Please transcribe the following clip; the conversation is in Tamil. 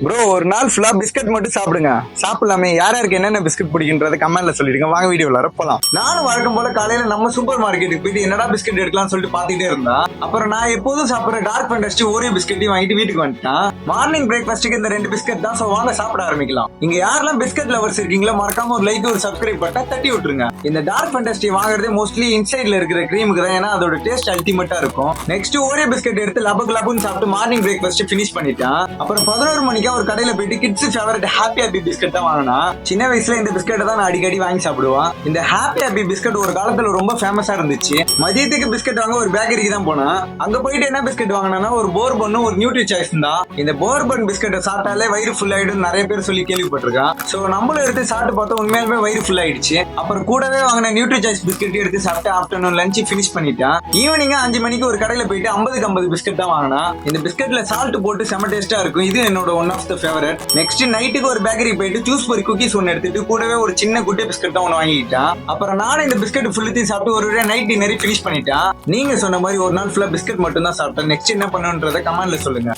ப்ரோ ஒரு நாள் ஃபுல்லா பிஸ்கட் மட்டும் சாப்பிடுங்க. சாப்பிடலாமே, யாருக்கு என்னென்ன பிஸ்கட் பிடிக்குன்றத கமெண்ட்ல சொல்லிடுங்க. வாங்க வீடியோல போலாம். நானும் வழக்கம் போல காலையில நம்ம சூப்பர் மார்க்கெட்டுக்கு போயிட்டு என்னடா பிஸ்கட் எடுக்கலாம்னு சொல்லிட்டு பாத்துட்டே இருந்தா, அப்புறம் நான் எப்போதும் சாப்பிடுற டார்க் ஃபேண்டஸ்டி ஓரியோ பிஸ்கட்டையும் வாங்கிட்டு வீட்டுக்கு வந்துட்டேன். மார்னிங் பிரேக்ஃபாஸ்ட்டுக்கு இந்த 2 பிஸ்கட் தான். சோ வாங்க சாப்பிட ஆரம்பிக்கலாம். இங்க யாரெல்லாம் பிஸ்கட் லவர்ஸ் இருக்கீங்களோ மறக்காம ஒரு லைக் ஒரு சப்ஸ்கிரைப் பட்டா தட்டி விட்டுருங்க. இந்த டார்க் ஃபேண்டஸ்டி வாங்குறதே மோஸ்ட்லி இன்சைட்ல இருக்கிற கிரீமுக்கு தான், ஏன்னா அதோட டேஸ்ட் அல்டிமேட்டா இருக்கும். நெக்ஸ்ட் ஓரியோ பிஸ்கட் எடுத்து லபுன்னு சாப்பிட்டு மார்னிங் பிரேக்ஃபாஸ்ட் ஃபினிஷ் பண்ணிட்டேன். அப்புறம் 11 மணிக்கு ஒரு கடையில போயிட்டு kids favourite happy happy biscuit தான் வாங்கினா. சின்ன வயசுல இந்த பிஸ்கட் தான் நான் அடிக்கடி வாங்கி சாப்பிடுவேன். இந்த ஹாப்பி ஹாப்பி பிஸ்கட் ஒரு காலத்துல ரொம்ப ஃபேமஸா இருந்துச்சு. மதியத்துக்கு பிஸ்கட் வாங்க ஒரு பேக்கரிக்கு தான் போனேன். அங்க போயிட்டு என்ன பிஸ்கட் வாங்கினா ஒரு போர்பன் ஒரு நியூட்ரி சாய்ஸ் தான். இந்த போர்பன் பிஸ்கட்டை சாப்பிட்டாலே வயிறு ஃபுல் ஆயிடும் நிறைய பேர் சொல்லி கேள்விப்பட்டிருக்கேன். சோ நம்மளும் எடுத்து சாப்பிட்டு பார்த்தா உண்மையாலுமே வயிறு ஃபுல் ஆயிடுச்சு. அப்புறம் கூடவே வாங்கின நியூட்ரி சாய்ஸ் பிஸ்கட் எடுத்து சாப்பிட்டு ஆஃப்டர்நூன் லஞ்ச் ஃபினிஷ் பண்ணிட்டேன். ஈவினிங் 5 மணிக்கு ஒரு கடையில போயிட்டு 50 பிஸ்கட் தான் வாங்கினா. இந்த பிஸ்கட்ல சால்ட் போட்டு செம டேஸ்டா இருக்கும். இது என்னோட one of the favourite. Next நைட்டுக்கு ஒரு பேக்கரி போயிட்டு ஜூஸ் பொரி குக்கீஸ் ஒன்னு எடுத்துட்டு கூடவே ஒரு சின்ன குட்டி பிஸ்கட் தான் ஒன்னு வாங்கிட்டேன். அப்புறம் நானும் இந்த பிஸ்கட் ஃபுல்லத்தையும் சாப்பிட்டு ஒரு நைட் டின்னர் ஃபினிஷ் பண்ணிட்டேன். நீங்க சொன்ன மாதிரி ஒரு நாள் ஃபுல்லா பிஸ்கட் மட்டும் தான் சாப்பிட்டேன். நெக்ஸ்ட் என்ன பண்ணுன்றத கமெண்ட்ல சொல்லுங்க.